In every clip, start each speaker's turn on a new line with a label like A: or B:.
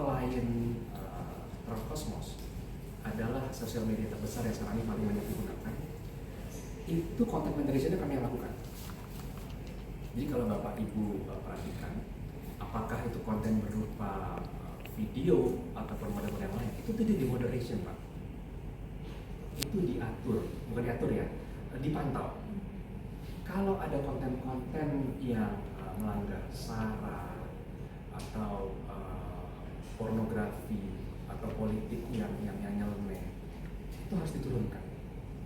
A: klien Cosmos adalah sosial media terbesar yang sekarang ini paling banyak digunakan, itu content moderation kami yang lakukan. Jadi kalau Bapak Ibu perhatikan, apakah itu konten berupa video ataupun model-model lain, itu tidak di moderation, Pak. Itu diatur, bukan diatur ya, dipantau. Kalau ada konten-konten yang melanggar SARA atau pornografi atau politik yang nyeleneh, itu harus diturunkan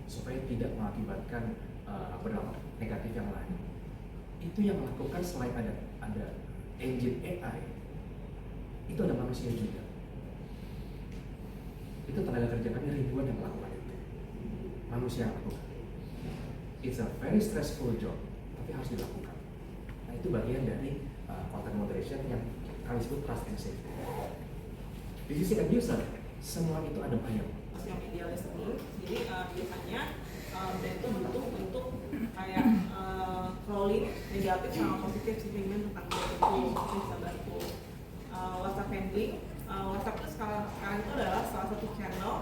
A: supaya tidak mengakibatkan berdampak negatif yang lain. Itu yang melakukan selain ada engine AI, itu ada manusia juga. Itu tenaga kerja kami ribuan yang melakukan itu, manusia yang melakukan. It's a very stressful job, tapi harus dilakukan. Nah, itu bagian dari content moderation yang kami sebut trust and safety. Di sisi abuser, semua itu ada bayar.
B: Yang idealis ini, jadi biasanya brand itu butuh untuk kayak crawling negatif sama positif sentimen tentang brand itu bisa bantu. WhatsApp handling, WhatsApp itu sekarang itu adalah salah satu channel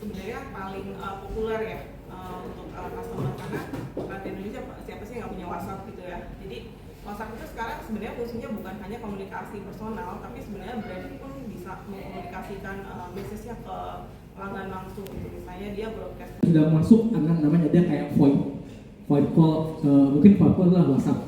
B: sebenarnya paling populer ya untuk customer, karena di Indonesia siapa sih yang nggak punya WhatsApp gitu ya. Jadi WhatsApp itu sekarang sebenarnya fungsinya bukan hanya komunikasi personal, tapi sebenarnya brand pun bisa mengkomunikasikan message-nya ke pelanggan langsung. Misalnya dia broadcast.
C: Sudah masuk namanya dia kayak voice call, mungkin voice call adalah WhatsApp,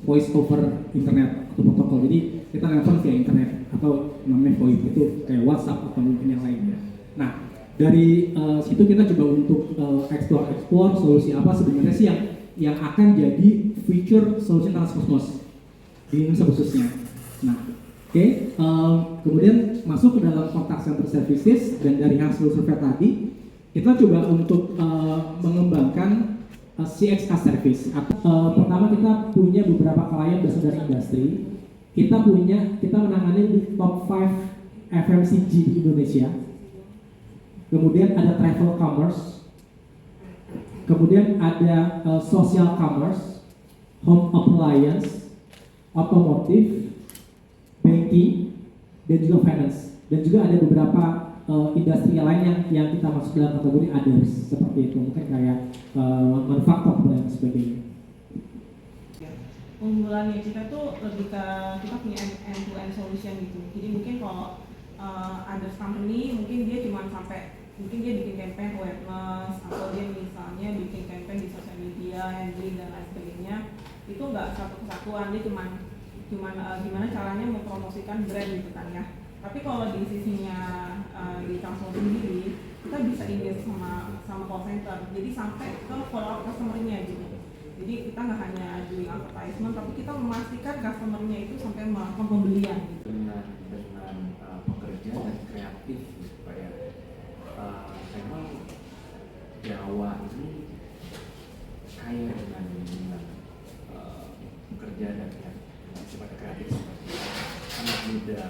C: voice over internet atau protokol. Jadi kita nelfon via internet atau namanya voice, itu kayak WhatsApp atau mungkin yang lainnya. Nah, dari situ kita coba untuk explore solusi apa sebenarnya sih yang akan jadi feature solusi Cosmos di Indonesia khususnya. Nah, kemudian masuk ke dalam contact center services, dan dari hasil survei tadi kita coba untuk mengembangkan CXA service. Pertama, kita punya beberapa klien berasal dari industri. Kita menangani di top 5 FMCG di Indonesia. Kemudian ada travel commerce, kemudian ada social commerce, home appliance, otomotif, banking, dan juga finance. Dan juga ada beberapa industri lain yang kita masuk dalam kategori others, seperti itu, mungkin kayak manufaktur dan sebagainya.
B: Unggulannya kita tuh lebih ke kita punya end-to-end solution gitu. Jadi mungkin kalau ada company mungkin dia cuma mungkin dia bikin campaign awareness, atau dia misalnya bikin campaign di sosial media, handling dan lain sebagainya, itu nggak satu kesatuan, dia cuma gimana caranya mempromosikan brand gitu kan ya. Tapi kalau di sisinya di Transform sendiri, kita bisa engage sama call center, jadi sampai ke follow up customer-nya gitu. Jadi kita nggak hanya doing advertisement, tapi kita memastikan customer-nya itu sampai melakukan pembelian gitu.
A: Dengan pekerja dan kreatif supaya memang Jawa ini kaya dengan pekerja dan sifatnya kreatif, seperti anak muda,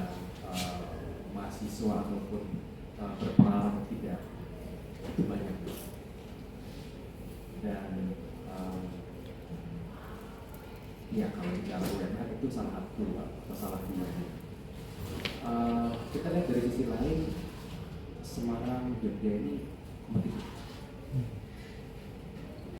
A: mahasiswa ataupun berpengalaman tidak, itu banyak. Dan ya kalau bicara UMR itu salah satu masalah duanya. Kita lihat dari sisi lain, Semarang, Jogja ini kompetitif.